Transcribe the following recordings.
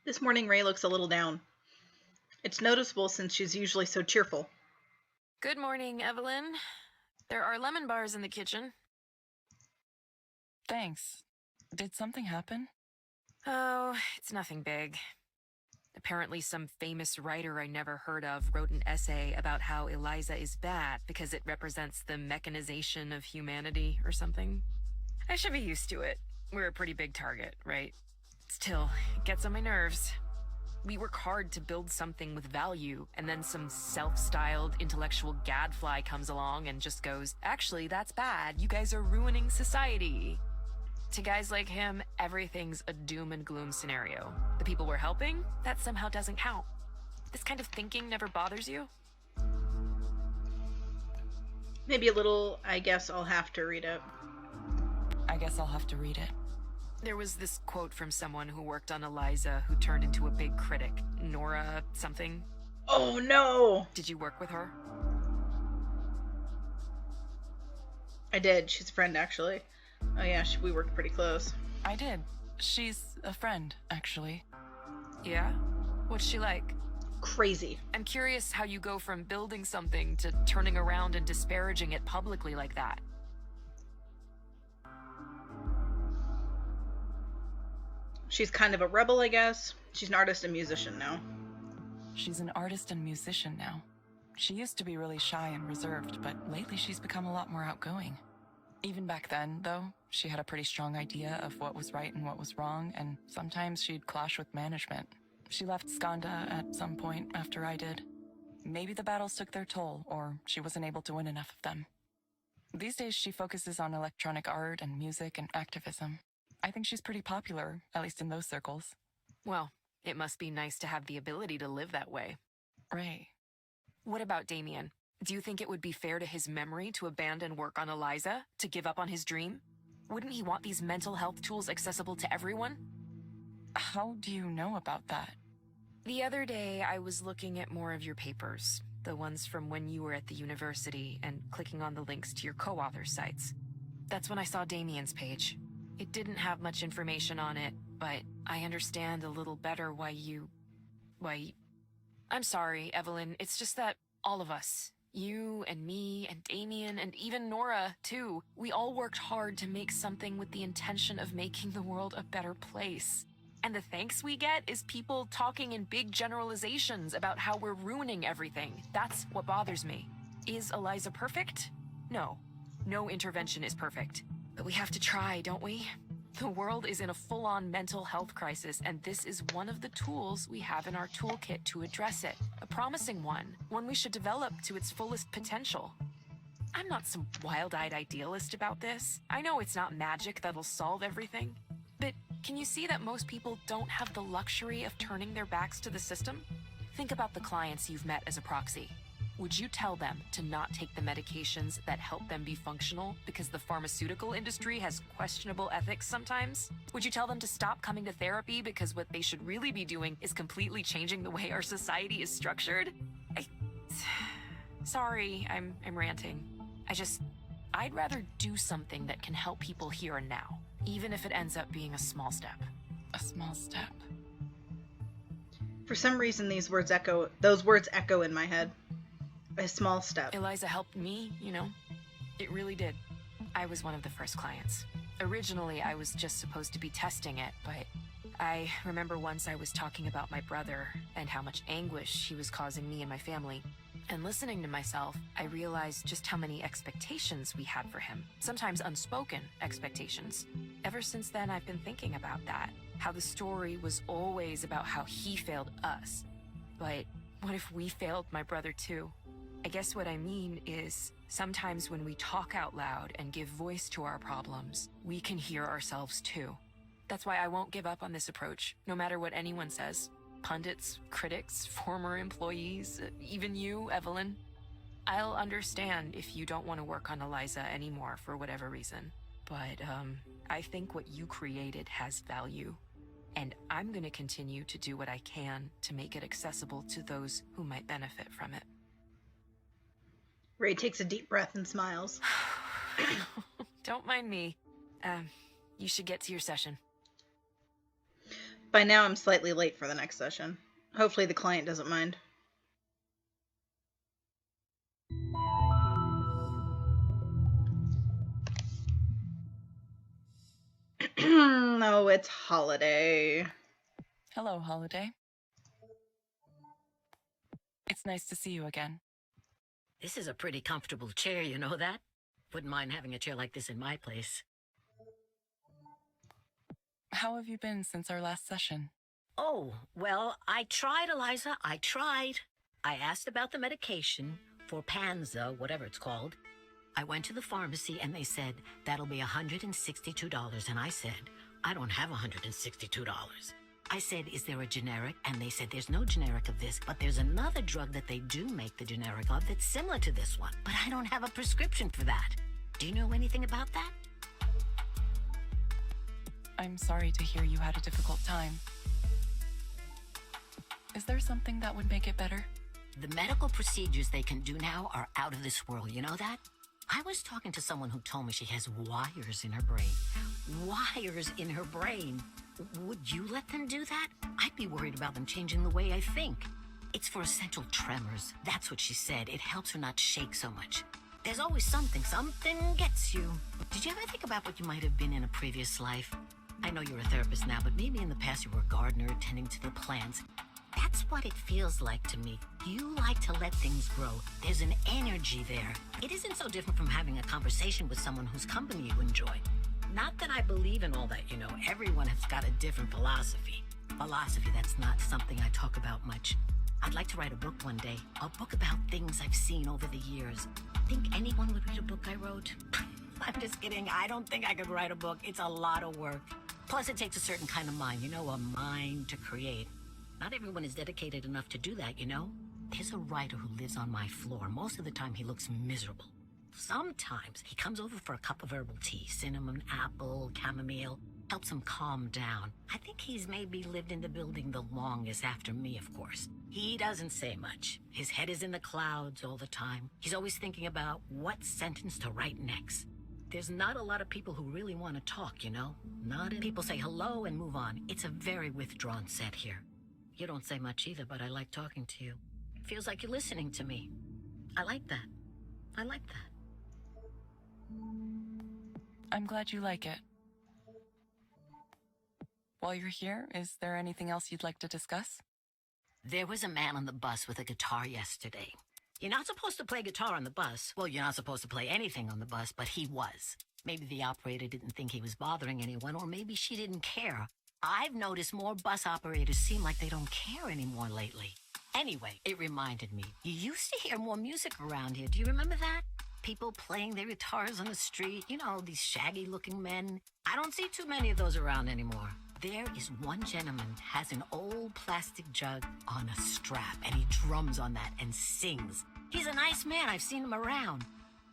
This morning Ray looks a little down. It's noticeable since she's usually so cheerful. Good morning, Evelyn. There are lemon bars in the kitchen. Thanks. Did something happen? Oh, it's nothing big. Apparently some famous writer I never heard of wrote an essay about how Eliza is bad because it represents the mechanization of humanity or something. I should be used to it. We're a pretty big target, right? Still, it gets on my nerves. We work hard to build something with value, and then some self-styled intellectual gadfly comes along and just goes, actually, that's bad. You guys are ruining society. To guys like him, everything's a doom and gloom scenario. The people we're helping, that somehow doesn't count. This kind of thinking never bothers you? Maybe a little. I guess I'll have to read it. I guess I'll have to read it. There was this quote from someone who worked on Eliza who turned into a big critic. Nora something. Oh no! Did you work with her? I did. She's a friend, actually. Oh yeah, we worked pretty close. I did. She's a friend, actually. Yeah? What's she like? Crazy. I'm curious how you go from building something to turning around and disparaging it publicly like that. She's kind of a rebel, I guess. She's an artist and musician now. She's an artist and musician now. She used to be really shy and reserved, but lately she's become a lot more outgoing. Even back then, though, she had a pretty strong idea of what was right and what was wrong, and sometimes she'd clash with management. She left Skanda at some point after I did. Maybe the battles took their toll, or she wasn't able to win enough of them. These days she focuses on electronic art and music and activism. I think she's pretty popular, at least in those circles. Well, it must be nice to have the ability to live that way. Ray. What about Damien? Do you think it would be fair to his memory to abandon work on Eliza, to give up on his dream? Wouldn't he want these mental health tools accessible to everyone? How do you know about that? The other day, I was looking at more of your papers, the ones from when you were at the university, and clicking on the links to your co-author sites. That's when I saw Damien's page. It didn't have much information on it, but I understand a little better why. I'm sorry, Evelyn, it's just that all of us, you and me and Damien and even Nora, too, we all worked hard to make something with the intention of making the world a better place. And the thanks we get is people talking in big generalizations about how we're ruining everything. That's what bothers me. Is Eliza perfect? No. No intervention is perfect. But we have to try, don't we? The world is in a full-on mental health crisis, and this is one of the tools we have in our toolkit to address it. A promising one we should develop to its fullest potential. I'm not some wild-eyed idealist about this. I know it's not magic that'll solve everything. But can you see that most people don't have the luxury of turning their backs to the system? Think about the clients you've met as a proxy. Would you tell them to not take the medications that help them be functional because the pharmaceutical industry has questionable ethics sometimes? Would you tell them to stop coming to therapy because what they should really be doing is completely changing the way our society is structured? Sorry, I'm ranting. I'd rather do something that can help people here and now, even if it ends up being a small step. A small step. For some reason, those words echo in my head. A small step. Eliza helped me, you know? It really did. I was one of the first clients. Originally, I was just supposed to be testing it, but I remember once I was talking about my brother and how much anguish he was causing me and my family. And listening to myself, I realized just how many expectations we had for him. Sometimes unspoken expectations. Ever since then, I've been thinking about that. How the story was always about how he failed us. But what if we failed my brother too? I guess what I mean is, sometimes when we talk out loud and give voice to our problems, we can hear ourselves too. That's why I won't give up on this approach, no matter what anyone says. Pundits, critics, former employees, even you, Evelyn. I'll understand if you don't want to work on Eliza anymore for whatever reason. But, I think what you created has value. And I'm gonna continue to do what I can to make it accessible to those who might benefit from it. Ray takes a deep breath and smiles. Don't mind me. You should get to your session. By now, I'm slightly late for the next session. Hopefully the client doesn't mind. No, it's Holiday. Hello, Holiday. It's nice to see you again. This is a pretty comfortable chair, you know that? Wouldn't mind having a chair like this in my place. How have you been since our last session? Oh, well, I tried, Eliza. I tried. I asked about the medication for Panza, whatever it's called. I went to the pharmacy and they said, that'll be $162. And I said, I don't have $162. I said, is there a generic? And they said, there's no generic of this, but there's another drug that they do make the generic of that's similar to this one. But I don't have a prescription for that. Do you know anything about that? I'm sorry to hear you had a difficult time. Is there something that would make it better? The medical procedures they can do now are out of this world, you know that? I was talking to someone who told me she has wires in her brain. Wires in her brain. Would you let them do that? I'd be worried about them changing the way I think. It's for essential tremors. That's what she said. It helps her not shake so much. There's always something gets you. Did you ever think about what you might have been in a previous life? I know you're a therapist now, but maybe in the past you were a gardener tending to the plants. That's what it feels like to me. You like to let things grow. There's an energy there. It isn't so different from having a conversation with someone whose company you enjoy. Not that I believe in all that, you know. Everyone has got a different philosophy. Philosophy, that's not something I talk about much. I'd like to write a book one day. A book about things I've seen over the years. Think anyone would read a book I wrote? I'm just kidding. I don't think I could write a book. It's a lot of work. Plus, it takes a certain kind of mind, you know, a mind to create. Not everyone is dedicated enough to do that, you know? There's a writer who lives on my floor. Most of the time, he looks miserable. Sometimes he comes over for a cup of herbal tea, cinnamon, apple, chamomile, helps him calm down. I think he's maybe lived in the building the longest after me, of course. He doesn't say much. His head is in the clouds all the time. He's always thinking about what sentence to write next. There's not a lot of people who really want to talk, you know? People say hello and move on. It's a very withdrawn set here. You don't say much either, but I like talking to you. Feels like you're listening to me. I like that. I like that. I'm glad you like it. While you're here, is there anything else you'd like to discuss? There was a man on the bus with a guitar yesterday. You're not supposed to play guitar on the bus. Well, you're not supposed to play anything on the bus, but he was. Maybe the operator didn't think he was bothering anyone, or maybe she didn't care. I've noticed more bus operators seem like they don't care anymore lately. Anyway, it reminded me. You used to hear more music around here. Do you remember that? People playing their guitars on the street. You know, these shaggy-looking men. I don't see too many of those around anymore. There is one gentleman has an old plastic jug on a strap, and he drums on that and sings. He's a nice man. I've seen him around.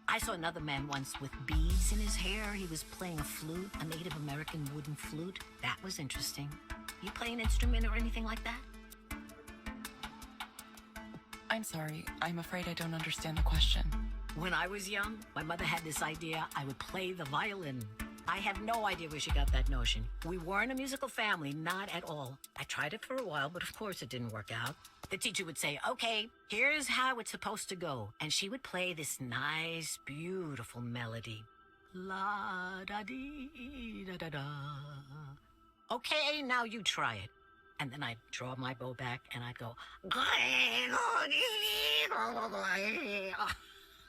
I saw another man once with beads in his hair. He was playing a flute, a Native American wooden flute. That was interesting. You play an instrument or anything like that? I'm sorry. I'm afraid I don't understand the question. When I was young, my mother had this idea I would play the violin. I have no idea where she got that notion. We weren't a musical family, not at all. I tried it for a while, but of course it didn't work out. The teacher would say, okay, here's how it's supposed to go. And she would play this nice, beautiful melody. La-da-dee-da-da-da. Okay, now you try it. And then I'd draw my bow back and I'd go.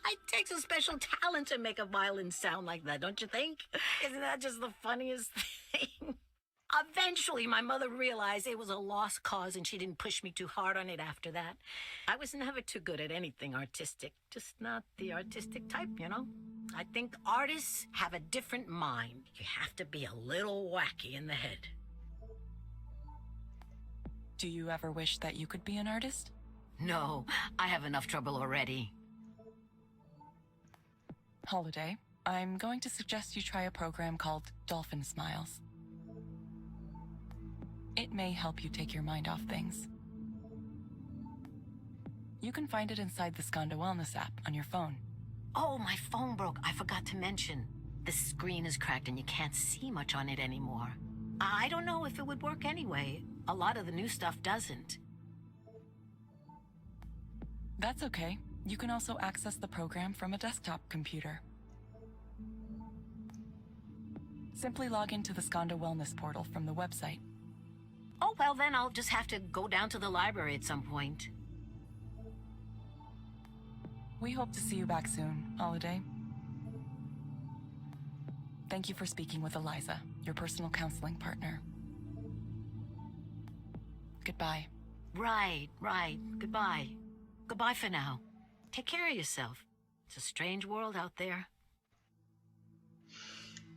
It takes a special talent to make a violin sound like that, don't you think? Isn't that just the funniest thing? Eventually, my mother realized it was a lost cause and she didn't push me too hard on it after that. I was never too good at anything artistic, just not the artistic type, you know? I think artists have a different mind. You have to be a little wacky in the head. Do you ever wish that you could be an artist? No, I have enough trouble already. Holiday, I'm going to suggest you try a program called Dolphin Smiles. It may help you take your mind off things. You can find it inside the Skanda Wellness app on your phone. Oh, my phone broke. I forgot to mention. The screen is cracked and you can't see much on it anymore. I don't know if it would work anyway. A lot of the new stuff doesn't. That's okay. You can also access the program from a desktop computer. Simply log into the Skanda Wellness portal from the website. Oh, well, then I'll just have to go down to the library at some point. We hope to see you back soon, Holiday. Thank you for speaking with Eliza, your personal counseling partner. Goodbye. Right. Goodbye. Goodbye for now. Take care of yourself. It's a strange world out there.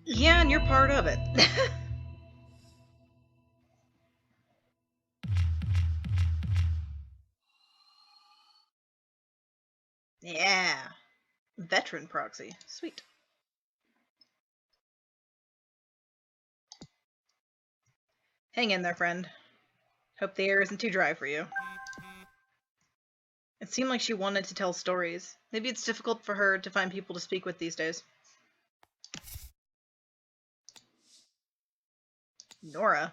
Yeah, and you're part of it. Yeah. Veteran proxy. Sweet. Hang in there, friend. Hope the air isn't too dry for you. It seemed like she wanted to tell stories. Maybe it's difficult for her to find people to speak with these days. Nora.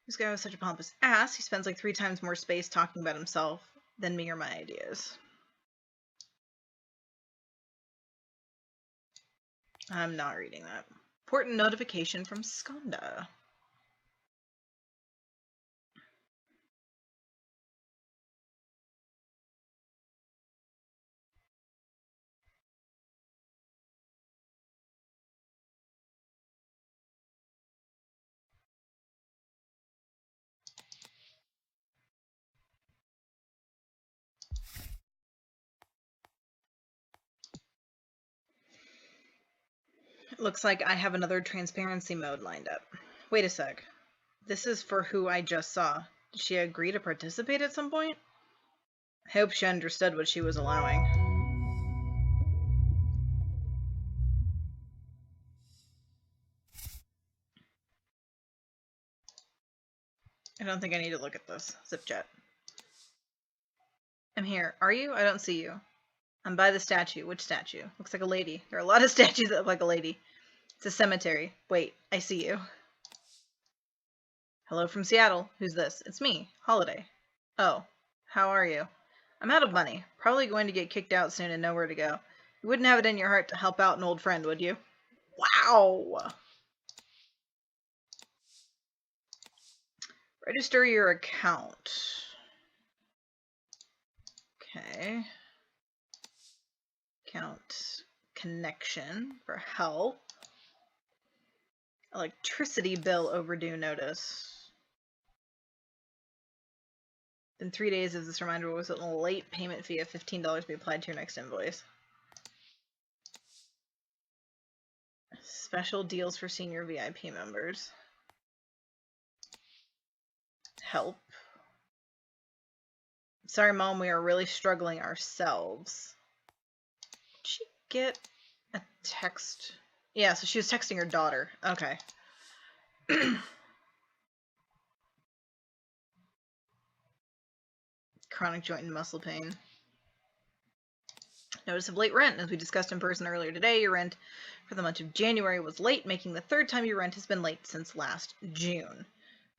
This guy was such a pompous ass, he spends like 3 times more space talking about himself than me or my ideas. I'm not reading that. Important notification from Skanda. It looks like I have another transparency mode lined up. Wait a sec. This is for who I just saw. Did she agree to participate at some point? I hope she understood what she was allowing. I don't think I need to look at this. Zipjet. I'm here. Are you? I don't see you. I'm by the statue. Which statue? Looks like a lady. There are a lot of statues that look like a lady. It's a cemetery. Wait, I see you. Hello from Seattle. Who's this? It's me, Holiday. Oh, how are you? I'm out of money. Probably going to get kicked out soon and nowhere to go. You wouldn't have it in your heart to help out an old friend, would you? Wow! Register your account. Okay. Account connection for help. Electricity bill overdue notice. In 3 days, if this reminder was a late payment fee of $15 be applied to your next invoice. Special deals for senior VIP members. Help. Sorry, Mom, we are really struggling ourselves. Did she get a text? Yeah, so she was texting her daughter. Okay. Chronic joint and muscle pain. Notice of late rent. As we discussed in person earlier today, your rent for the month of January was late, making the 3rd time your rent has been late since last June.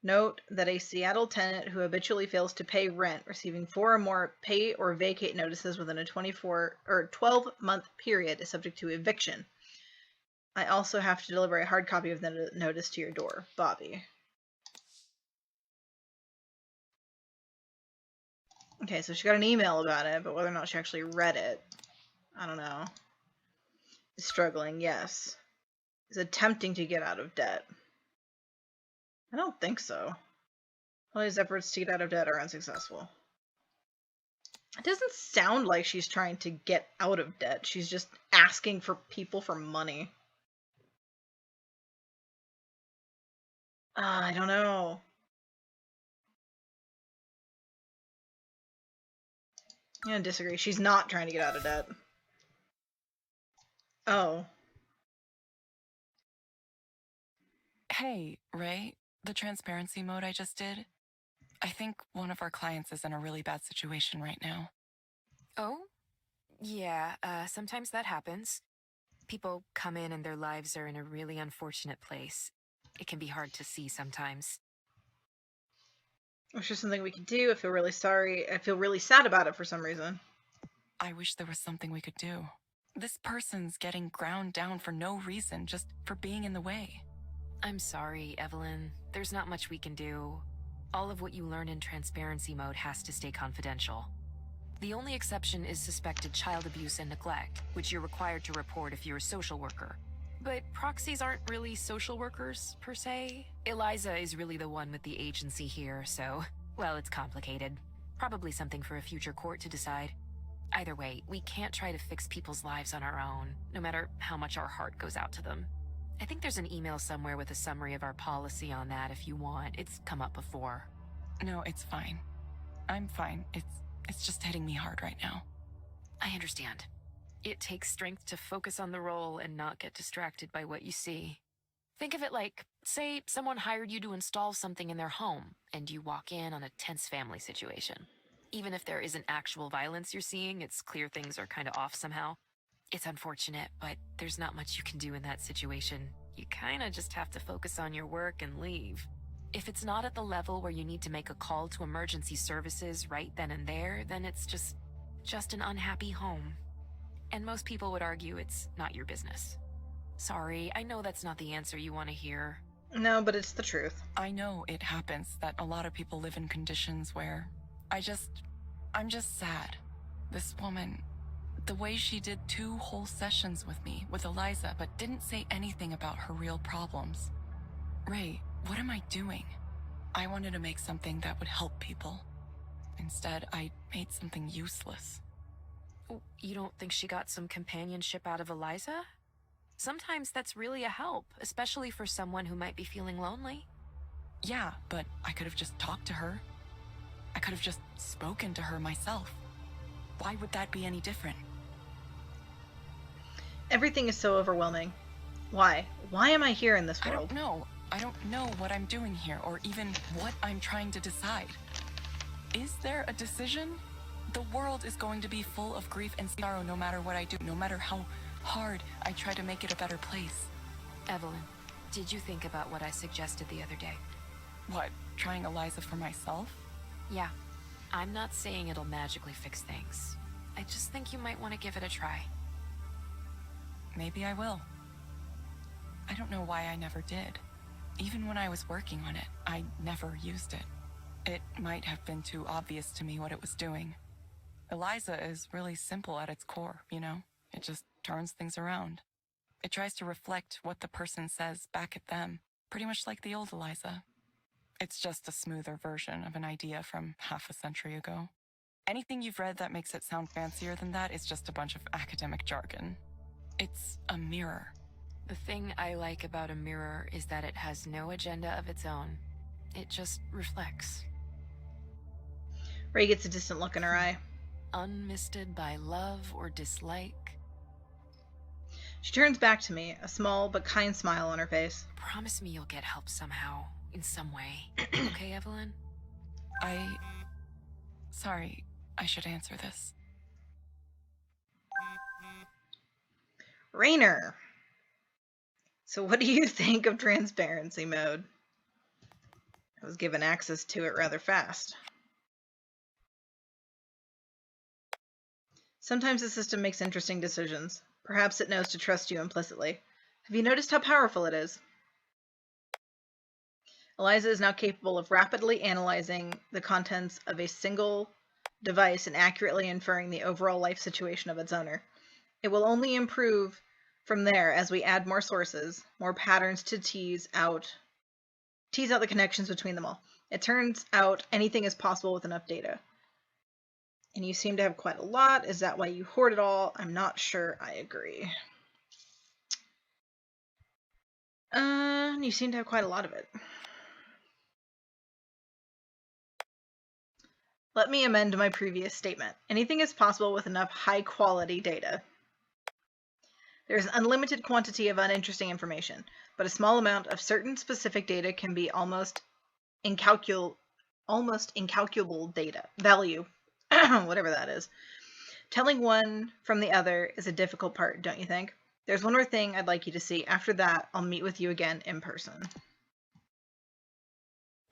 Note that a Seattle tenant who habitually fails to pay rent, receiving 4 or more pay or vacate notices within a 12-month period, is subject to eviction. I also have to deliver a hard copy of the notice to your door. Bobby. Okay, so she got an email about it, but whether or not she actually read it, I don't know. Is struggling, yes. Is attempting to get out of debt. I don't think so. All his efforts to get out of debt are unsuccessful. It doesn't sound like she's trying to get out of debt. She's just asking for people for money. I don't know. I'm gonna disagree. She's not trying to get out of debt. Oh. Hey, Ray, the transparency mode I just did. I think one of our clients is in a really bad situation right now. Oh? Yeah, sometimes that happens. people come in and their lives are in a really unfortunate place, it can be hard to see sometimes. It's just something we could do. I feel really sorry. I feel really sad about it for some reason. I wish there was something we could do. This person's getting ground down for no reason, just for being in the way. I'm sorry, Evelyn. There's not much we can do. All of what you learn in transparency mode has to stay confidential. The only exception is suspected child abuse and neglect, which you're required to report if you're a social worker. But proxies aren't really social workers, per se. Eliza is really the one with the agency here, so, well, it's complicated. Probably something for a future court to decide. Either way, we can't try to fix people's lives on our own, no matter how much our heart goes out to them. I think there's an email somewhere with a summary of our policy on that if you want. It's come up before. No, it's fine. I'm fine. It's just hitting me hard right now. I understand. It takes strength to focus on the role and not get distracted by what you see. Think of it like, say, someone hired you to install something in their home, and you walk in on a tense family situation. Even if there isn't actual violence you're seeing, it's clear things are kind of off somehow. It's unfortunate, but there's not much you can do in that situation. You kind of just have to focus on your work and leave. If it's not at the level where you need to make a call to emergency services right then and there, then it's just an unhappy home. And most people would argue it's not your business. Sorry, I know that's not the answer you want to hear. No, but it's the truth. I know it happens that a lot of people live in conditions where I'm just sad. This woman, the way she did 2 whole sessions with me, with Eliza, but didn't say anything about her real problems. Ray, what am I doing? I wanted to make something that would help people. Instead, I made something useless. You don't think she got some companionship out of Eliza? Sometimes that's really a help, especially for someone who might be feeling lonely. Yeah, but I could have just talked to her. I could have just spoken to her myself. Why would that be any different? Everything is so overwhelming. Why? Why am I here in this world? I don't know. I don't know what I'm doing here, or even what I'm trying to decide. Is there a decision? The world is going to be full of grief and sorrow no matter what I do, no matter how hard I try to make it a better place. Evelyn, did you think about what I suggested the other day? What, trying Eliza for myself? Yeah. I'm not saying it'll magically fix things. I just think you might want to give it a try. Maybe I will. I don't know why I never did. Even when I was working on it, I never used it. It might have been too obvious to me what it was doing. Eliza is really simple at its core, you know? It just turns things around. It tries to reflect what the person says back at them, pretty much like the old Eliza. It's just a smoother version of an idea from half a century ago. Anything you've read that makes it sound fancier than that is just a bunch of academic jargon. It's a mirror. The thing I like about a mirror is that it has no agenda of its own. It just reflects. Ray gets a distant look in her eye. Unmisted by love or dislike. She turns back to me, a small but kind smile on her face. Promise me you'll get help somehow, in some way. Okay, Evelyn? Sorry, I should answer this. Rainer! So what do you think of transparency mode? I was given access to it rather fast. Sometimes the system makes interesting decisions. Perhaps it knows to trust you implicitly. Have you noticed how powerful it is? Eliza is now capable of rapidly analyzing the contents of a single device and accurately inferring the overall life situation of its owner. It will only improve from there as we add more sources, more patterns to tease out the connections between them all. It turns out anything is possible with enough data. And you seem to have quite a lot. Is that why you hoard it all? I'm not sure I agree. You seem to have quite a lot of it. Let me amend my previous statement. Anything is possible with enough high-quality data. There is an unlimited quantity of uninteresting information, but a small amount of certain specific data can be almost incalculable data value, whatever that is. Telling one from the other is a difficult part, don't you think? There's one more thing I'd like you to see. After that, I'll meet with you again in person.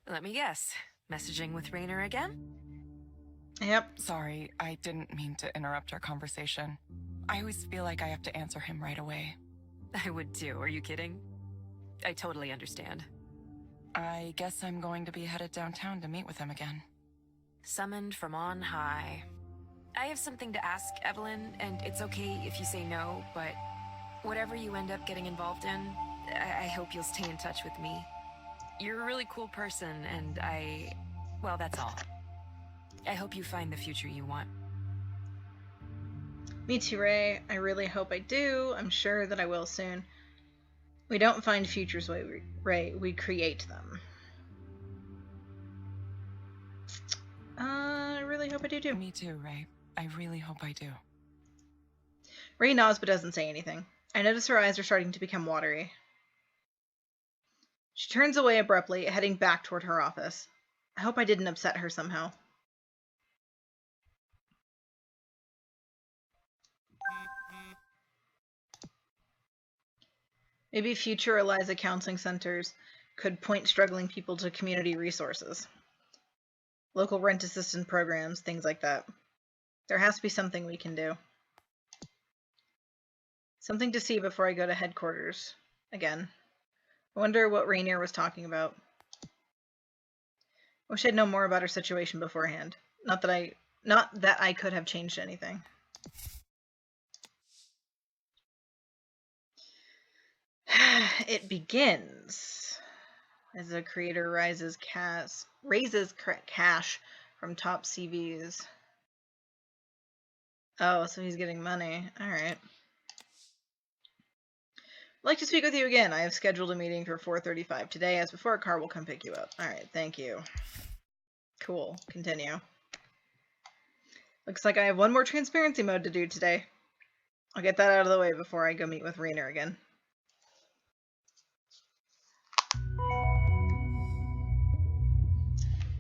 Let me guess. Messaging with Rainer again? Yep. Sorry, I didn't mean to interrupt our conversation. I always feel like I have to answer him right away. I would too. Are you kidding? I totally understand. I guess I'm going to be headed downtown to meet with him again. Summoned from on high. I have something to ask, Evelyn, and it's okay if you say no, but whatever you end up getting involved in, I hope you'll stay in touch with me. You're a really cool person, and well, that's all. I hope you find the future you want. Me too, Ray. I really hope I do. I'm sure that I will soon. We don't find futures, Ray. We create them. I really hope I do too. Me too, Ray. I really hope I do. Ray nods but doesn't say anything. I notice her eyes are starting to become watery. She turns away abruptly, heading back toward her office. I hope I didn't upset her somehow. Maybe future Eliza counseling centers could point struggling people to community resources. Local rent assistance programs, things like that. There has to be something we can do. Something to see before I go to headquarters again. I wonder what Rainier was talking about. I wish I'd known more about her situation beforehand. Not that I could have changed anything. It begins as the creator raises cash from top CVs. Oh, so he's getting money. All right. I'd like to speak with you again. I have scheduled a meeting for 4:35 today. As before, a car will come pick you up. All right, thank you. Cool. Continue. Looks like I have one more transparency mode to do today. I'll get that out of the way before I go meet with Rainer again.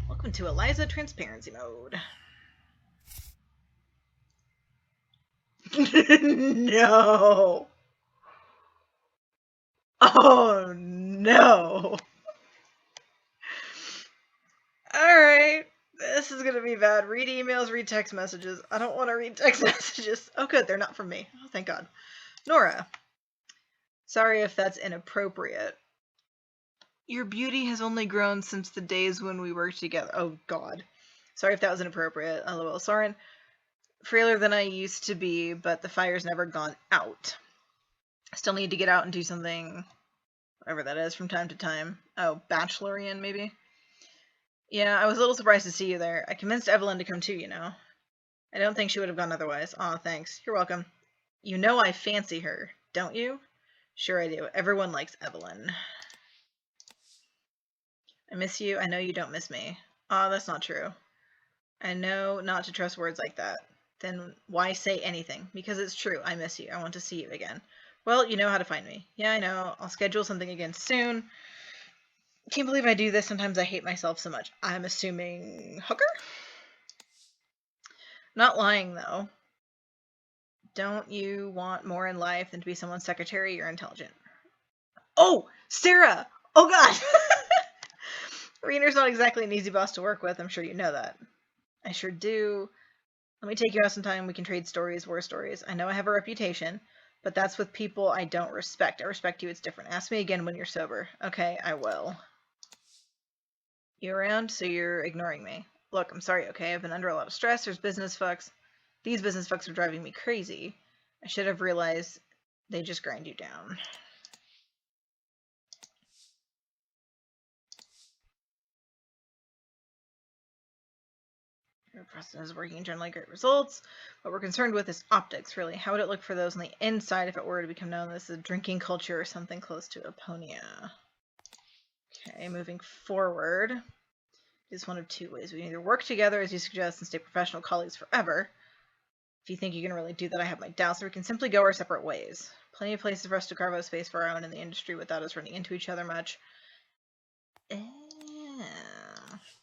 Welcome to Eliza Transparency Mode. No. Oh, no. Alright. This is going to be bad. Read emails, read text messages. I don't want to read text messages. Oh, good. They're not from me. Oh, thank God. Nora. Sorry if that's inappropriate. Your beauty has only grown since the days when we worked together. Oh, God. Sorry if that was inappropriate. LOL. Soren, frailer than I used to be, but the fire's never gone out. Still need to get out and do something, whatever that is, from time to time. Oh, Bachelorian, maybe? Yeah, I was a little surprised to see you there. I convinced Evelyn to come too, you know. I don't think she would have gone otherwise. Aw, thanks. You're welcome. You know I fancy her, don't you? Sure I do. Everyone likes Evelyn. I miss you. I know you don't miss me. Aw, that's not true. I know not to trust words like that. Then why say anything? Because it's true. I miss you. I want to see you again. Well, you know how to find me. Yeah, I know. I'll schedule something again soon. Can't believe I do this. Sometimes I hate myself so much. I'm assuming hooker? Not lying, though. Don't you want more in life than to be someone's secretary? You're intelligent. Oh, Sarah! Oh, God! Rainer's not exactly an easy boss to work with. I'm sure you know that. I sure do. Let me take you out sometime. We can trade stories, war stories. I know I have a reputation, but that's with people I don't respect. I respect you. It's different. Ask me again when you're sober. Okay, I will. You around? So you're ignoring me. Look, I'm sorry, okay? I've been under a lot of stress. There's business fucks. These business fucks are driving me crazy. I should have realized they just grind you down. Your president is working generally great results. What we're concerned with is optics, really. How would it look for those on the inside if it were to become known this is a drinking culture or something close to aponia? Okay, moving forward. It's one of two ways. We can either work together, as you suggest, and stay professional colleagues forever. If you think you can really do that, I have my doubts. Or we can simply go our separate ways. Plenty of places for us to carve out space for our own in the industry without us running into each other much.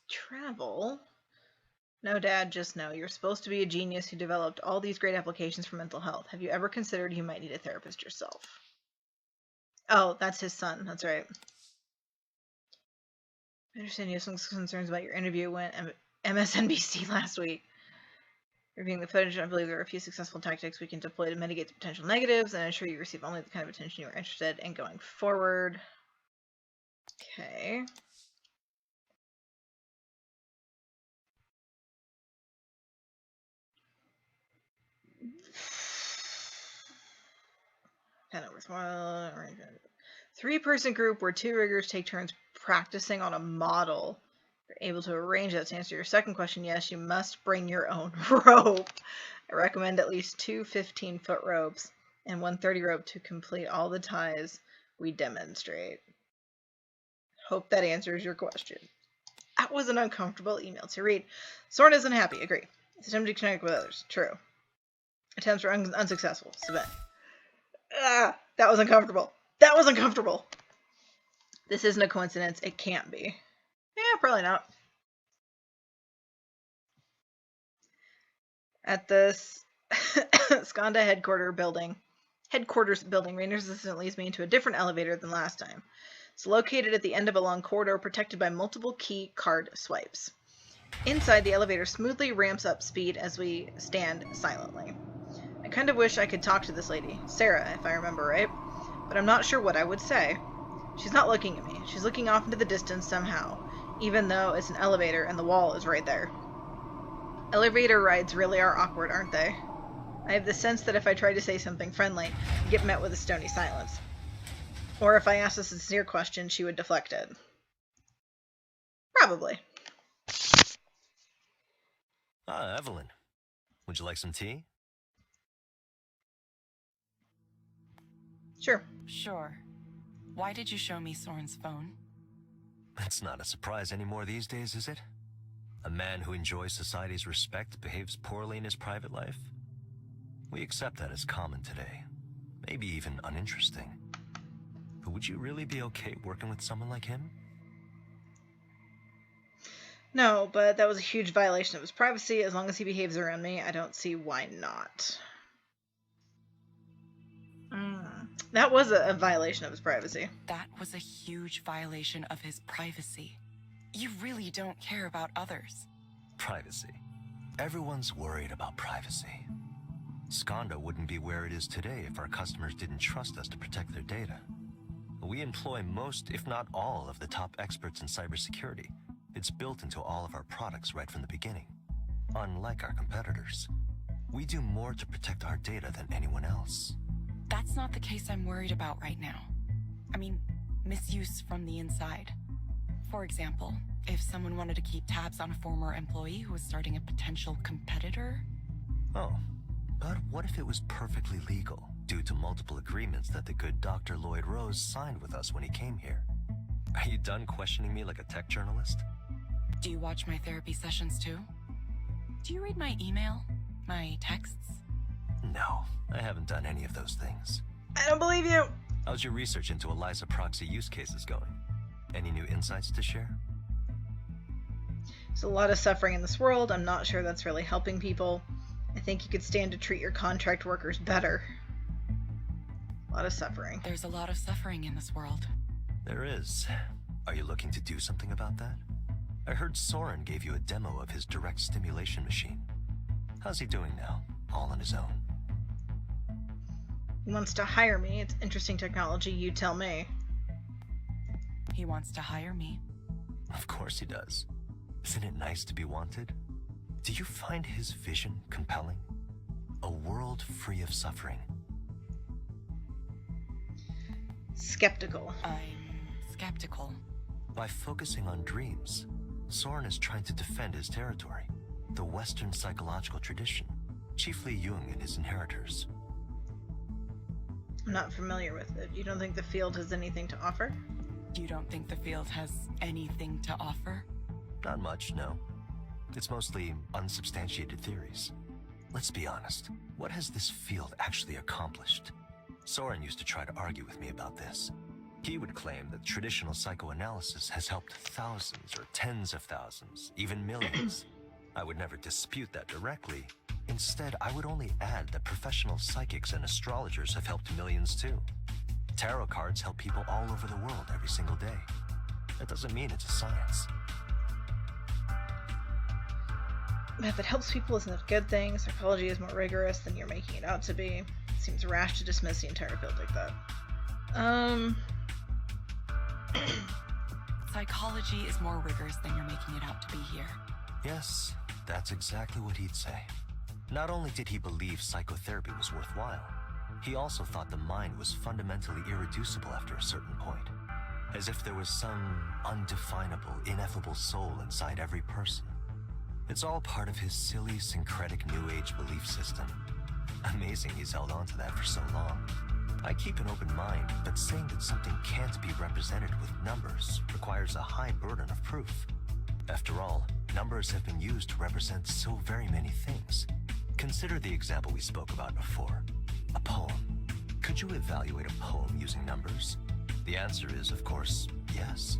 Travel. No, Dad, just no. You're supposed to be a genius who developed all these great applications for mental health. Have you ever considered you might need a therapist yourself? Oh, that's his son. That's right. I understand you have some concerns about your interview when MSNBC last week. Reviewing the footage, I believe there are a few successful tactics we can deploy to mitigate the potential negatives and ensure you receive only the kind of attention you are interested in going forward. Okay. Kind of worthwhile. 3-person group where 2 riggers take turns practicing on a model. You're able to arrange that. To answer your second question, yes, you must bring your own rope. I recommend at least 2 15-foot ropes and 1 30 rope to complete all the ties we demonstrate. Hope that answers your question. That was an uncomfortable email to read. Soren isn't happy. Agree. It's attempting to connect with others. True. Attempts were unsuccessful. Submit. That was uncomfortable. That was uncomfortable. This isn't a coincidence. It can't be. Yeah, probably not. At the Skanda headquarters building, Rainer's assistant leads me into a different elevator than last time. It's located at the end of a long corridor protected by multiple key card swipes. Inside, the elevator smoothly ramps up speed as we stand silently. I kind of wish I could talk to this lady, Sarah, if I remember right, but I'm not sure what I would say. She's not looking at me. She's looking off into the distance somehow, even though it's an elevator and the wall is right there. Elevator rides really are awkward, aren't they? I have the sense that if I try to say something friendly, I get met with a stony silence. Or if I ask a sincere question, she would deflect it. Probably. Ah, Evelyn. Would you like some tea? Sure. Sure. Why did you show me Soren's phone? That's not a surprise anymore these days, is it? A man who enjoys society's respect behaves poorly in his private life? We accept that as common today. Maybe even uninteresting. But would you really be okay working with someone like him? No, but that was a huge violation of his privacy. As long as he behaves around me, I don't see why not. That was a violation of his privacy. That was a huge violation of his privacy. You really don't care about others. Privacy. Everyone's worried about privacy. Skanda wouldn't be where it is today if our customers didn't trust us to protect their data. We employ most, if not all, of the top experts in cybersecurity. It's built into all of our products right from the beginning. Unlike our competitors, we do more to protect our data than anyone else. That's not the case I'm worried about right now. I mean, misuse from the inside. For example, if someone wanted to keep tabs on a former employee who was starting a potential competitor. Oh, but what if it was perfectly legal, due to multiple agreements that the good Dr. Lloyd Rose signed with us when he came here? Are you done questioning me like a tech journalist? Do you watch my therapy sessions too? Do you read my email? My texts? No, I haven't done any of those things. I don't believe you! How's your research into Eliza proxy use cases going? Any new insights to share? There's a lot of suffering in this world. I'm not sure that's really helping people. I think you could stand to treat your contract workers better. A lot of suffering. There's a lot of suffering in this world. There is. Are you looking to do something about that? I heard Soren gave you a demo of his direct stimulation machine. How's he doing now? All on his own? He wants to hire me. It's interesting technology, you tell me. He wants to hire me. Of course he does. Isn't it nice to be wanted? Do you find his vision compelling? A world free of suffering. Skeptical. I'm skeptical. By focusing on dreams, Soren is trying to defend his territory, the Western psychological tradition, chiefly Jung and his inheritors. I'm not familiar with it. You don't think the field has anything to offer? You don't think the field has anything to offer? Not much, no. It's mostly unsubstantiated theories. Let's be honest, what has this field actually accomplished? Soren used to try to argue with me about this. He would claim that traditional psychoanalysis has helped thousands or tens of thousands, even millions. I would never dispute that directly. Instead, I would only add that professional psychics and astrologers have helped millions too. Tarot cards help people all over the world every single day. That doesn't mean it's a science. If it helps people, isn't it a good thing? Psychology is more rigorous than you're making it out to be. It seems rash to dismiss the entire field like that. Psychology is more rigorous than you're making it out to be here. Yes, that's exactly what he'd say. Not only did he believe psychotherapy was worthwhile, he also thought the mind was fundamentally irreducible after a certain point. As if there was some undefinable, ineffable soul inside every person. It's all part of his silly, syncretic New Age belief system. Amazing he's held on to that for so long. I keep an open mind, but saying that something can't be represented with numbers requires a high burden of proof. After all, numbers have been used to represent so very many things. Consider the example we spoke about before, a poem. Could you evaluate a poem using numbers? The answer is, of course, yes.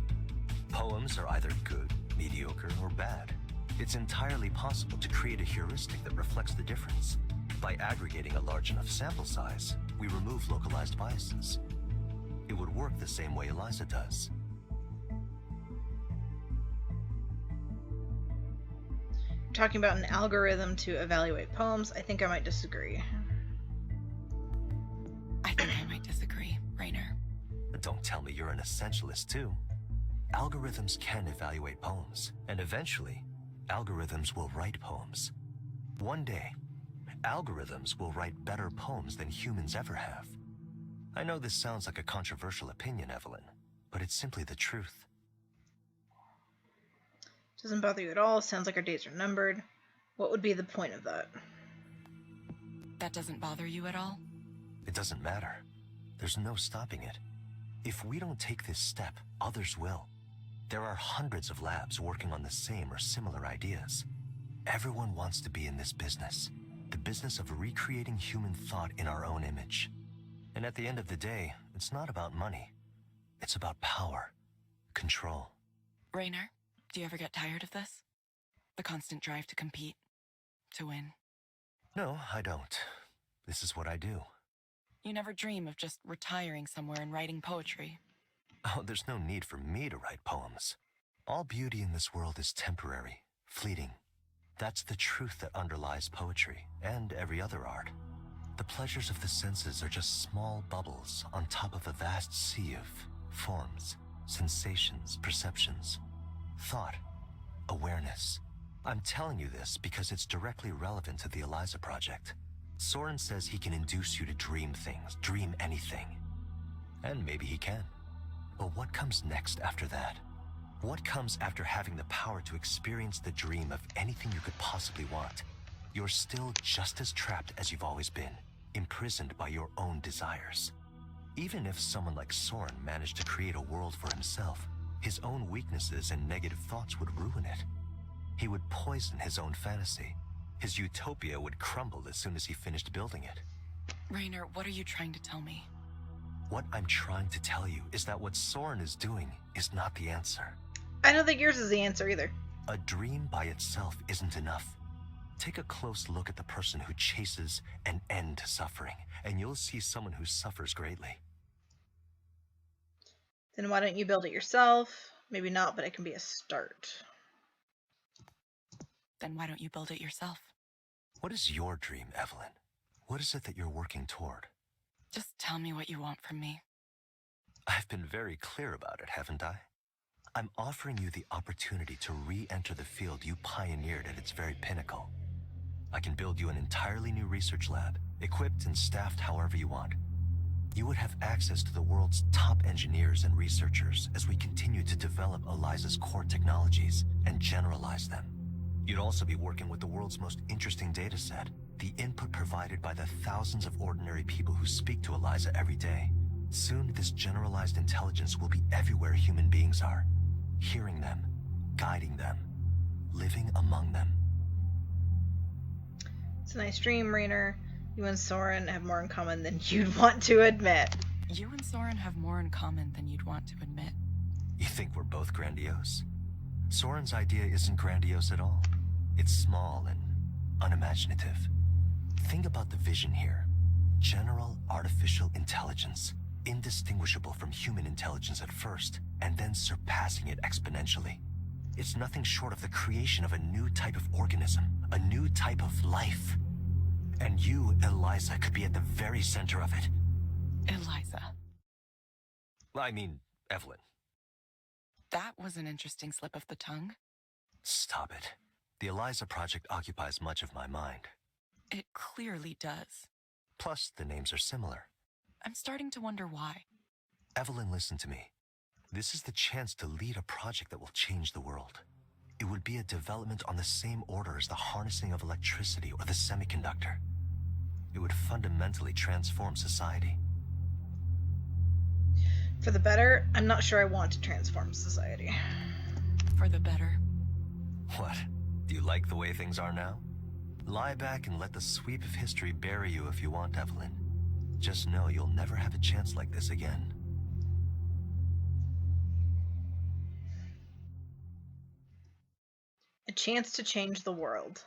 Poems are either good, mediocre, or bad. It's entirely possible to create a heuristic that reflects the difference. By aggregating a large enough sample size, we remove localized biases. It would work the same way Eliza does. You're talking about an algorithm to evaluate poems. I think I might disagree. I think I might disagree, Rainer. Don't tell me you're an essentialist too. Algorithms can evaluate poems, and eventually, algorithms will write poems. One day, algorithms will write better poems than humans ever have. I know this sounds like a controversial opinion, Evelyn, but it's simply the truth. Doesn't bother you at all. Sounds like our days are numbered. What would be the point of that? That doesn't bother you at all? It doesn't matter. There's no stopping it. If we don't take this step, others will. There are hundreds of labs working on the same or similar ideas. Everyone wants to be in this business, the business of recreating human thought in our own image. And at the end of the day, it's not about money. It's about power, control. Rainer, do you ever get tired of this? The constant drive to compete, to win. No, I don't. This is what I do. You never dream of just retiring somewhere and writing poetry. Oh, there's no need for me to write poems. All beauty in this world is temporary, fleeting. That's the truth that underlies poetry and every other art. The pleasures of the senses are just small bubbles on top of a vast sea of forms, sensations, perceptions, thought, awareness. I'm telling you this because it's directly relevant to the Eliza project. Soren says he can induce you to dream things, dream anything. And maybe he can. But what comes next after that? What comes after having the power to experience the dream of anything you could possibly want? You're still just as trapped as you've always been, imprisoned by your own desires. Even if someone like Soren managed to create a world for himself, his own weaknesses and negative thoughts would ruin it. He would poison his own fantasy. His utopia would crumble as soon as he finished building it. Rainer, what are you trying to tell me? What I'm trying to tell you is that what Soren is doing is not the answer. I don't think yours is the answer either. A dream by itself isn't enough. Take a close look at the person who chases an end to suffering, and you'll see someone who suffers greatly. Then why don't you build it yourself? Maybe not, but it can be a start. Then why don't you build it yourself? What is your dream, Evelyn? What is it that you're working toward? Just tell me what you want from me. I've been very clear about it, haven't I? I'm offering you the opportunity to re-enter the field you pioneered at its very pinnacle. I can build you an entirely new research lab, equipped and staffed however you want. You would have access to the world's top engineers and researchers as we continue to develop Eliza's core technologies and generalize them. You'd also be working with the world's most interesting data set, the input provided by the thousands of ordinary people who speak to Eliza every day. Soon, this generalized intelligence will be everywhere human beings are, hearing them, guiding them, living among them. It's a nice dream, Rainer. You and Soren have more in common than you'd want to admit. You and Soren have more in common than you'd want to admit. You think we're both grandiose? Soren's idea isn't grandiose at all. It's small and unimaginative. Think about the vision here. General artificial intelligence, indistinguishable from human intelligence at first, and then surpassing it exponentially. It's nothing short of the creation of a new type of organism, a new type of life. And you, Eliza, could be at the very center of it. Eliza. I mean, Evelyn. That was an interesting slip of the tongue. Stop it. The Eliza project occupies much of my mind. It clearly does. Plus, the names are similar. I'm starting to wonder why. Evelyn, listen to me. This is the chance to lead a project that will change the world. It would be a development on the same order as the harnessing of electricity or the semiconductor. It would fundamentally transform society. For the better, I'm not sure I want to transform society. For the better. What? Do you like the way things are now? Lie back and let the sweep of history bury you if you want, Evelyn. Just know you'll never have a chance like this again. A chance to change the world.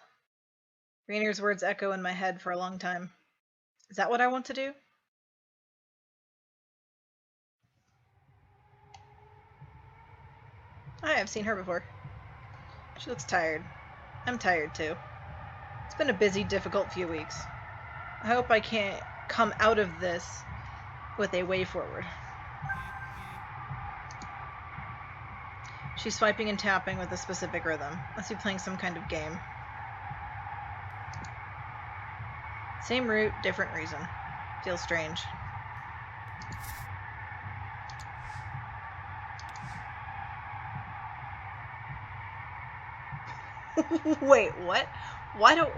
Rainier's words echo in my head for a long time. Is that what I want to do? I've seen her before. She looks tired. I'm tired too. It's been a busy, difficult few weeks. I hope I can't come out of this with a way forward. She's swiping and tapping with a specific rhythm. Must be playing some kind of game. Same route, different reason. Feels strange. Wait, what?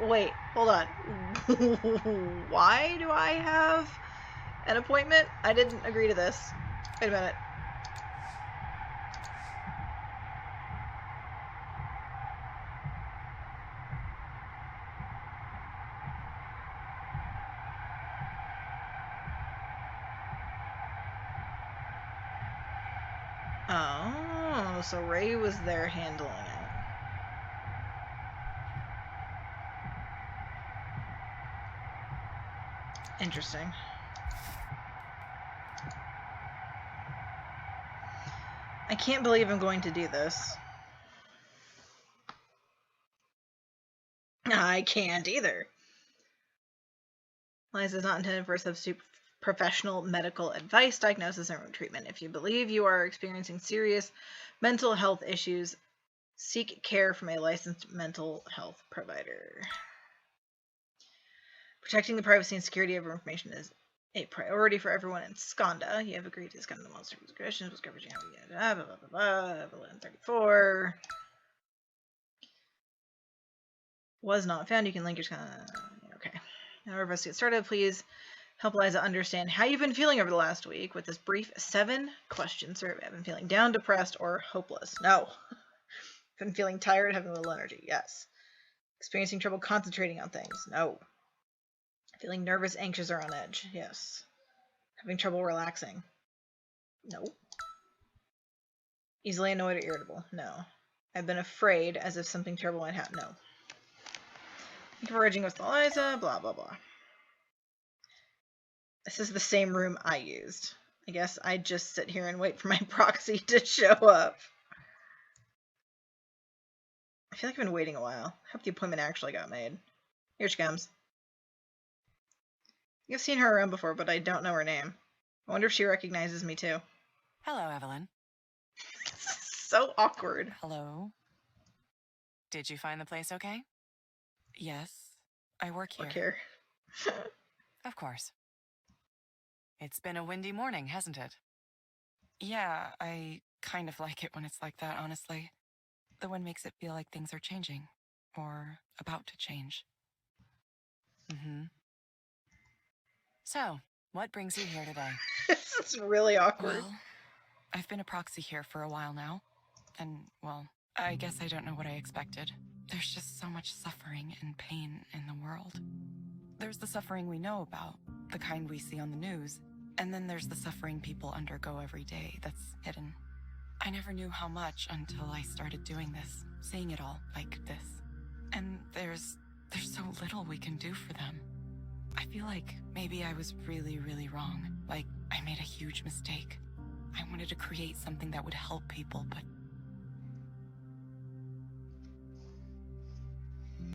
Wait, hold on. Why do I have an appointment? I didn't agree to this. Wait a minute. Oh, so Ray was there handling it. Interesting. I can't believe I'm going to do this. I can't either. Eliza is not intended for substitute professional medical advice, diagnosis, and treatment. If you believe you are experiencing serious mental health issues, seek care from a licensed mental health provider. Protecting the privacy and security of information is a priority for everyone in Skanda. You have agreed to Skanda monster questions with coverage. Blah, blah, blah, blah, Evelyn 34. Was not found. You can link your Skanda. Okay. Now, we're about to get started. Please help Eliza understand how you've been feeling over the last week with this brief 7-question survey. I've been feeling down, depressed, or hopeless. No. I've been feeling tired, having little energy. Yes. Experiencing trouble concentrating on things. No. Feeling nervous, anxious, or on edge. Yes. Having trouble relaxing. No. Easily annoyed or irritable. No. I've been afraid as if something terrible might happen. No. Thank you for urging with Eliza. Blah, blah, blah. This is the same room I used. I guess I just sit here and wait for my proxy to show up. I feel like I've been waiting a while. I hope the appointment actually got made. Here she comes. I've seen her around before, but I don't know her name. I wonder if she recognizes me too. Hello, Evelyn. So awkward. Hello. Did you find the place okay? Yes. I work here. Work here. Of course. It's been a windy morning, hasn't it? Yeah, I kind of like it when it's like that, honestly. The wind makes it feel like things are changing. Or about to change. So, what brings you here today? This is really awkward. Well, I've been a proxy here for a while now. And, well, I guess I don't know what I expected. There's just so much suffering and pain in the world. There's the suffering we know about, the kind we see on the news, and then there's the suffering people undergo every day that's hidden. I never knew how much until I started doing this, seeing it all like this. And there's so little we can do for them. I feel like maybe I was really, really wrong. Like, I made a huge mistake. I wanted to create something that would help people, but...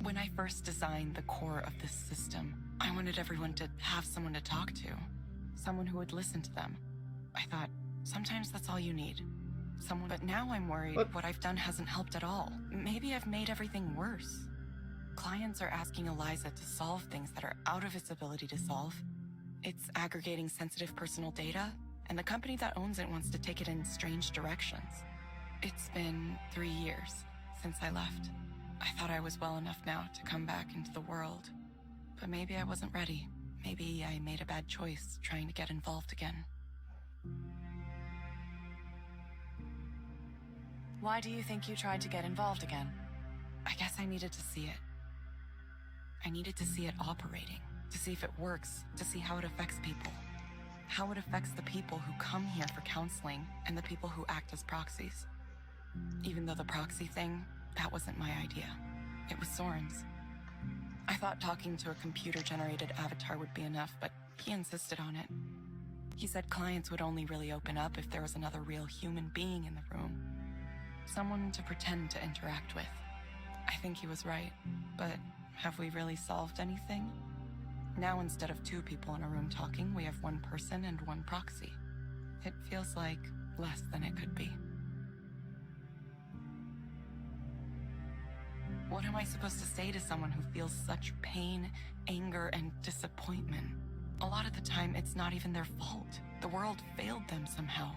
When I first designed the core of this system, I wanted everyone to have someone to talk to. Someone who would listen to them. I thought, sometimes that's all you need. Someone. But now I'm worried what I've done hasn't helped at all. Maybe I've made everything worse. Clients are asking Eliza to solve things that are out of its ability to solve. It's aggregating sensitive personal data, and the company that owns it wants to take it in strange directions. It's been 3 years since I left. I thought I was well enough now to come back into the world, but maybe I wasn't ready. Maybe I made a bad choice trying to get involved again. Why do you think you tried to get involved again? I guess I needed to see it. I needed to see it operating, to see if it works, to see how it affects people. How it affects the people who come here for counseling and the people who act as proxies. Even though the proxy thing, that wasn't my idea. It was Soren's. I thought talking to a computer-generated avatar would be enough, but he insisted on it. He said clients would only really open up if there was another real human being in the room. Someone to pretend to interact with. I think he was right, but have we really solved anything? Now instead of 2 people in a room talking, we have 1 person and 1 proxy. It feels like less than it could be. What am I supposed to say to someone who feels such pain, anger, and disappointment? A lot of the time, it's not even their fault. The world failed them somehow.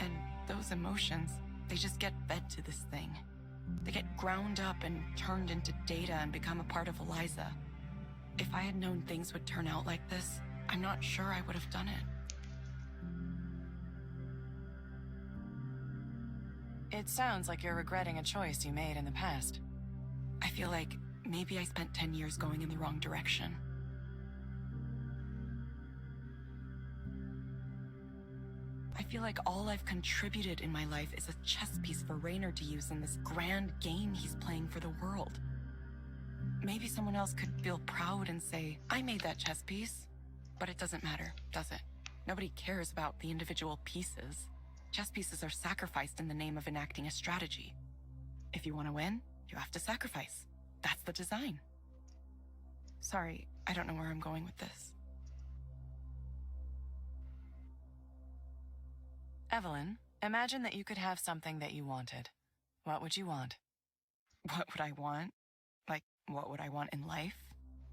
And those emotions, they just get fed to this thing. They get ground up and turned into data and become a part of Eliza. If I had known things would turn out like this, I'm not sure I would have done it. It sounds like you're regretting a choice you made in the past. I feel like maybe I spent 10 years going in the wrong direction. I feel like all I've contributed in my life is a chess piece for Raynor to use in this grand game he's playing for the world. Maybe someone else could feel proud and say, I made that chess piece. But it doesn't matter, does it? Nobody cares about the individual pieces. Chess pieces are sacrificed in the name of enacting a strategy. If you want to win, you have to sacrifice. That's the design. Sorry, I don't know where I'm going with this. Evelyn, imagine that you could have something that you wanted. What would you want? What would I want? Like, what would I want in life?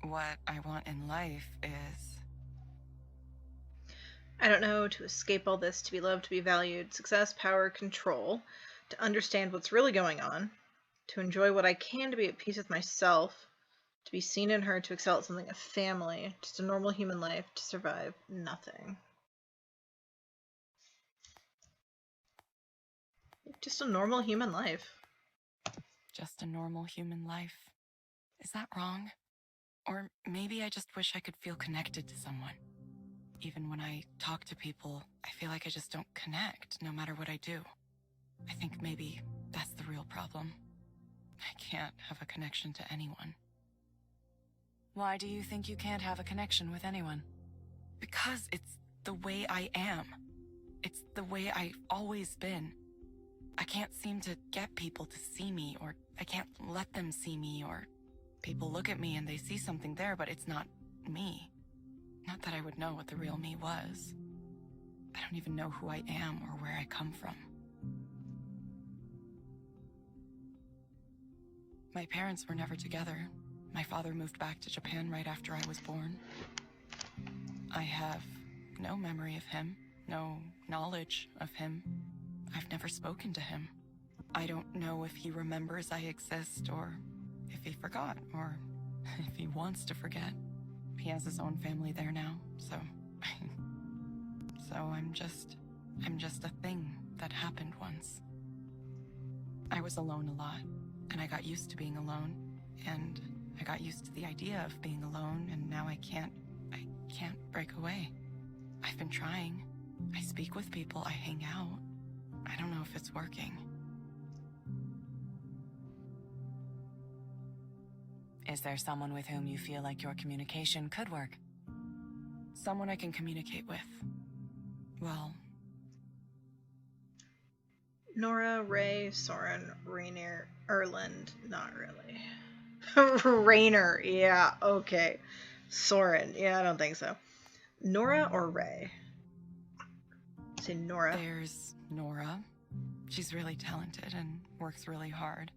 What I want in life is... I don't know, to escape all this, to be loved, to be valued, success, power, control, to understand what's really going on, to enjoy what I can, to be at peace with myself, to be seen in her, to excel at something, a family, just a normal human life, to survive nothing. Just a normal human life. Just a normal human life. Is that wrong? Or maybe I just wish I could feel connected to someone. Even when I talk to people, I feel like I just don't connect, no matter what I do. I think maybe that's the real problem. I can't have a connection to anyone. Why do you think you can't have a connection with anyone? Because it's the way I am. It's the way I've always been. I can't seem to get people to see me, or I can't let them see me, or people look at me and they see something there, but it's not me. Not that I would know what the real me was. I don't even know who I am or where I come from. My parents were never together. My father moved back to Japan right after I was born. I have no memory of him, no knowledge of him. I've never spoken to him. I don't know if he remembers I exist, or if he forgot, or if he wants to forget. He has his own family there now, so... I'm just a thing that happened once. I was alone a lot, and I got used to being alone, and I got used to the idea of being alone, and now I can't break away. I've been trying. I speak with people, I hang out. I don't know if it's working. Is there someone with whom you feel like your communication could work? Someone I can communicate with. Well, Nora, Ray, Soren, Rainier, Erland, not really. Rainer, yeah, okay. Soren, yeah, I don't think so. Nora or Ray? Say Nora. there's Nora. She's really talented and works really hard.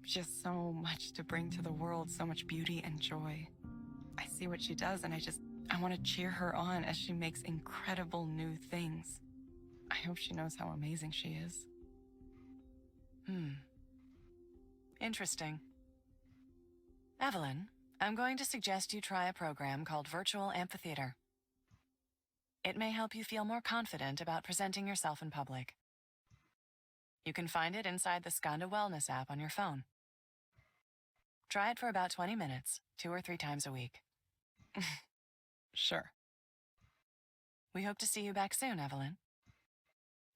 She has so much to bring to the world, so much beauty and joy. I see what she does and I want to cheer her on as she makes incredible new things. I hope she knows how amazing she is. Interesting. Evelyn, I'm going to suggest you try a program called Virtual Amphitheater. It may help you feel more confident about presenting yourself in public. You can find it inside the Skanda Wellness app on your phone. Try it for about 20 minutes, 2 or 3 times a week. Sure. We hope to see you back soon, Evelyn.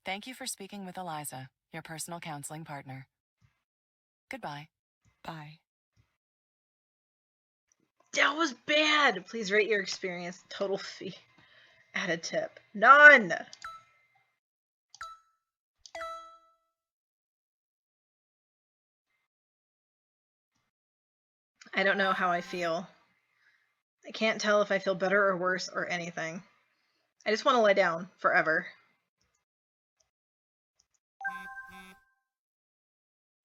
Thank you for speaking with Eliza, your personal counseling partner. Goodbye. Bye. That was bad! Please rate your experience. Total fee. Add a tip. None! I don't know how I feel. I can't tell if I feel better or worse or anything. I just want to lie down forever.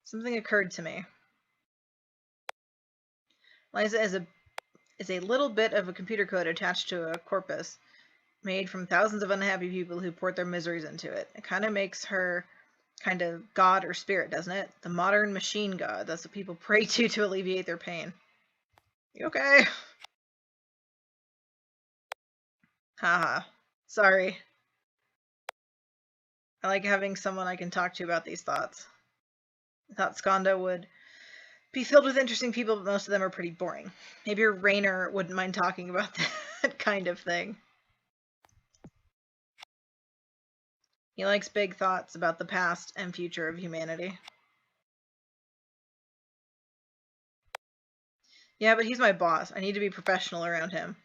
Something occurred to me. Eliza is a little bit of a computer code attached to a corpus made from thousands of unhappy people who poured their miseries into it. It kind of makes her kind of god or spirit, doesn't it? The modern machine god. That's what people pray to alleviate their pain. You okay? Haha. Sorry. I like having someone I can talk to about these thoughts. I thought Skanda would be filled with interesting people, but most of them are pretty boring. Maybe Rainer wouldn't mind talking about that kind of thing. He likes big thoughts about the past and future of humanity. Yeah, but he's my boss. I need to be professional around him.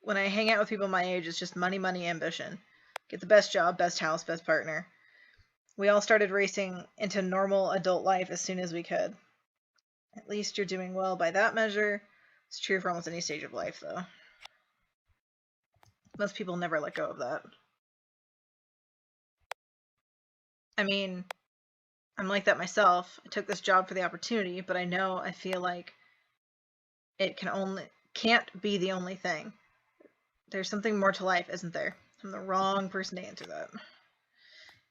When I hang out with people my age, it's just money, money, ambition. Get the best job, best house, best partner. We all started racing into normal adult life as soon as we could. At least you're doing well by that measure. It's true for almost any stage of life, though. Most people never let go of that. I mean, I'm like that myself. I took this job for the opportunity, but I feel like it can't be the only thing. There's something more to life, isn't there? I'm the wrong person to answer that.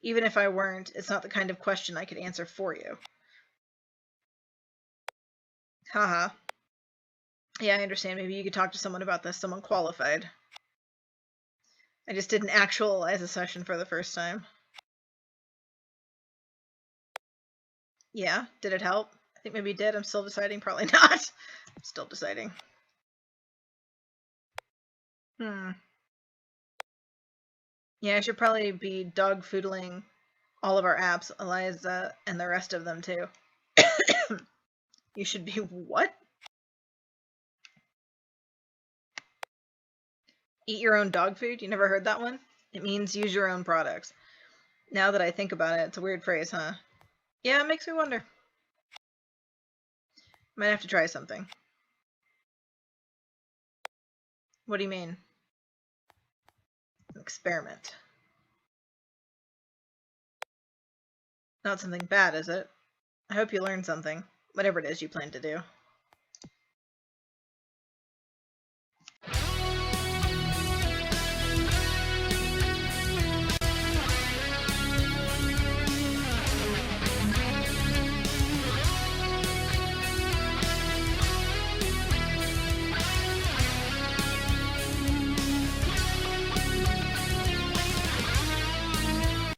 Even if I weren't, it's not the kind of question I could answer for you. Haha. Yeah, I understand. Maybe you could talk to someone about this, someone qualified. I just didn't actualize a session for the first time. Yeah, did it help? I think maybe it did. I'm still deciding. Probably not. I'm still deciding. Yeah, I should probably be dog foodling all of our apps, Eliza, and the rest of them too. You should be what? Eat your own dog food? You never heard that one? It means use your own products. Now that I think about it, it's a weird phrase, huh? Yeah, it makes me wonder. Might have to try something. What do you mean? An experiment. Not something bad, is it? I hope you learned something. Whatever it is you plan to do.